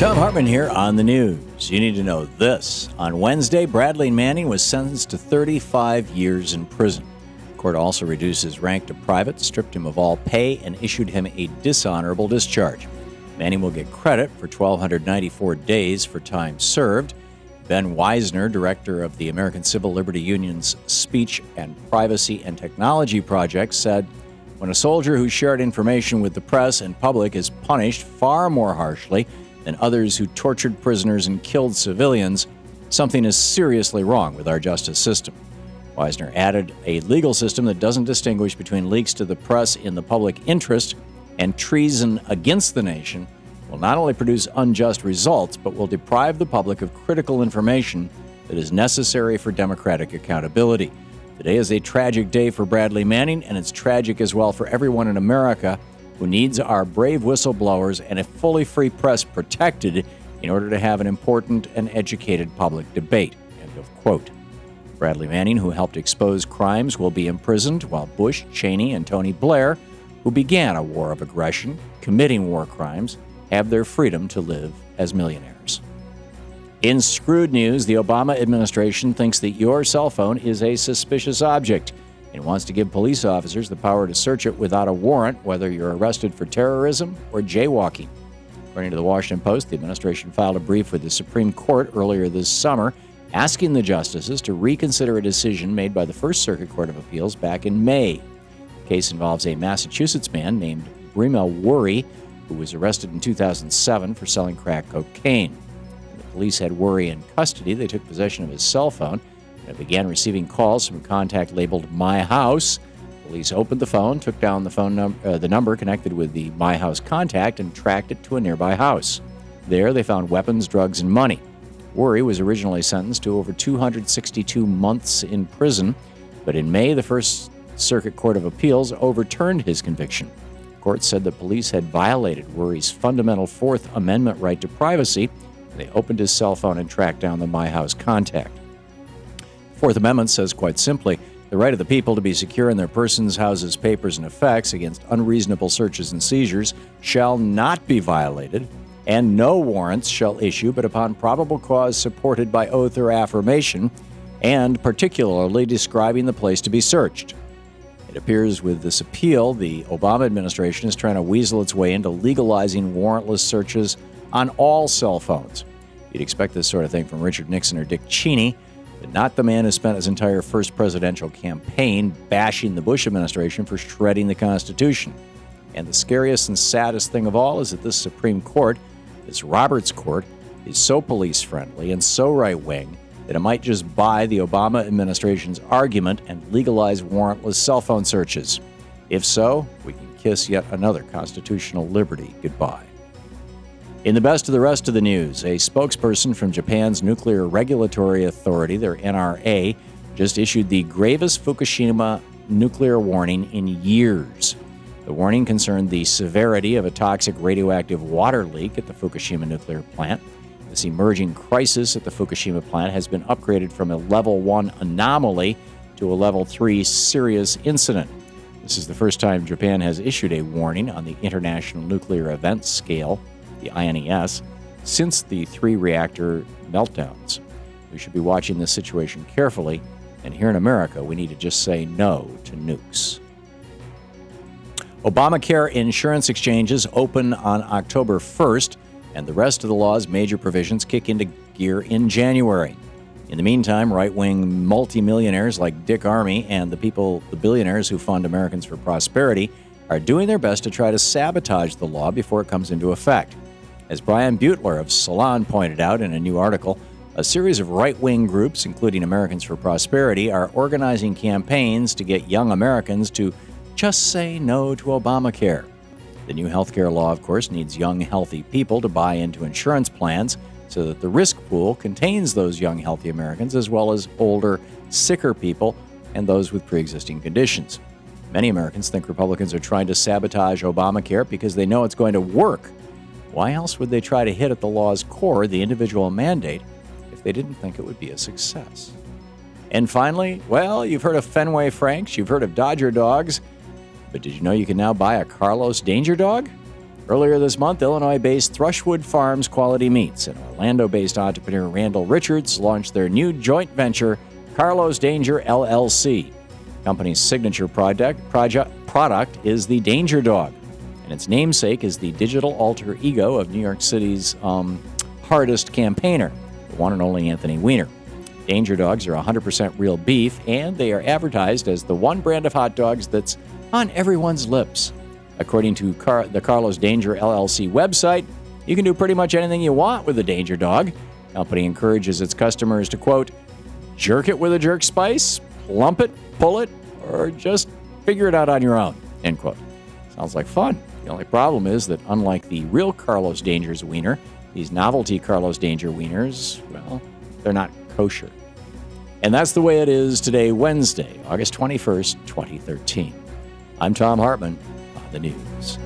Thom Hartmann here on the news. You need to know this. On Wednesday, Bradley Manning was sentenced to 35 years in prison. The court also reduced his rank to private, stripped him of all pay, and issued him a dishonorable discharge. Manning will get credit for 1,294 days for time served. Ben Weisner, director of the American Civil Liberty Union's Speech and Privacy and Technology Project, said, "When a soldier who shared information with the press and public is punished far more harshly than others who tortured prisoners and killed civilians, something is seriously wrong with our justice system." Weisner added, "A legal system that doesn't distinguish between leaks to the press in the public interest and treason against the nation will not only produce unjust results, but will deprive the public of critical information that is necessary for democratic accountability." Today is a tragic day for Bradley Manning, and it's tragic as well for everyone in America who needs our brave whistleblowers and a fully free press protected in order to have an important and educated public debate. End of quote. Bradley Manning, who helped expose crimes, will be imprisoned, while Bush, Cheney, and Tony Blair, who began a war of aggression, committing war crimes, have their freedom to live as millionaires. In screwed news, the Obama administration thinks that your cell phone is a suspicious object and wants to give police officers the power to search it without a warrant, whether you're arrested for terrorism or jaywalking. According to the Washington Post, the administration filed a brief with the Supreme Court earlier this summer, asking the justices to reconsider a decision made by the First Circuit Court of Appeals back in May. The case involves a Massachusetts man named Brima Worry, who was arrested in 2007 for selling crack cocaine. When the police had Worry in custody, they took possession of his cell phone and began receiving calls from a contact labeled My House. Police opened the phone, took down the number connected with the My House contact, and tracked it to a nearby house. There, they found weapons, drugs, and money. Worry was originally sentenced to over 262 months in prison, but in May, the First Circuit Court of Appeals overturned his conviction. The court said the police had violated Worry's fundamental Fourth Amendment right to privacy. They opened his cell phone and tracked down the My House contact. The Fourth Amendment says, quite simply, the right of the people to be secure in their persons, houses, papers, and effects against unreasonable searches and seizures shall not be violated, and no warrants shall issue but upon probable cause supported by oath or affirmation, and particularly describing the place to be searched. It appears with this appeal, the Obama administration is trying to weasel its way into legalizing warrantless searches on all cell phones. You'd expect this sort of thing from Richard Nixon or Dick Cheney, but not the man who spent his entire first presidential campaign bashing the Bush administration for shredding the Constitution. And the scariest and saddest thing of all is that this Supreme Court, this Roberts Court, is so police-friendly and so right-wing that it might just buy the Obama administration's argument and legalize warrantless cell phone searches. If so, we can kiss yet another constitutional liberty goodbye. In the best of the rest of the news, a spokesperson from Japan's Nuclear Regulatory Authority, their NRA, just issued the gravest Fukushima nuclear warning in years. The warning concerned the severity of a toxic radioactive water leak at the Fukushima nuclear plant. This emerging crisis at the Fukushima plant has been upgraded from a Level 1 anomaly to a Level 3 serious incident. This is the first time Japan has issued a warning on the International Nuclear Event Scale, the INES, since the 3-reactor meltdowns. We should be watching this situation carefully, and here in America, we need to just say no to nukes. Obamacare insurance exchanges open on October 1st, and the rest of the law's major provisions kick into gear in January. In the meantime, right-wing multimillionaires like Dick Armey and the billionaires who fund Americans for Prosperity are doing their best to try to sabotage the law before it comes into effect. As Brian Butler of Salon pointed out in a new article, a series of right-wing groups, including Americans for Prosperity, are organizing campaigns to get young Americans to just say no to Obamacare. The new health care law, of course, needs young, healthy people to buy into insurance plans so that the risk pool contains those young, healthy Americans as well as older, sicker people and those with pre-existing conditions. Many Americans think Republicans are trying to sabotage Obamacare because they know it's going to work. Why else would they try to hit at the law's core, the individual mandate, if they didn't think it would be a success? And finally, well, you've heard of Fenway Franks, you've heard of Dodger dogs, but did you know you can now buy a Carlos Danger dog? Earlier this month, Illinois-based Thrushwood Farms Quality Meats and Orlando-based entrepreneur Randall Richards launched their new joint venture, Carlos Danger LLC. The company's signature product is the Danger Dog, and its namesake is the digital alter ego of New York City's hardest campaigner, the one and only Anthony Weiner. Danger Dogs are 100% real beef, and they are advertised as the one brand of hot dogs that's on everyone's lips. According to the Carlos Danger LLC website, you can do pretty much anything you want with the Danger Dog. The company encourages its customers to, quote, jerk it with a jerk spice, plump it, pull it, or just figure it out on your own, end quote. Sounds like fun. The only problem is that unlike the real Carlos Danger's wiener, these novelty Carlos Danger wieners, well, they're not kosher. And that's the way it is today, Wednesday, August 21st, 2013. I'm Thom Hartmann on the news.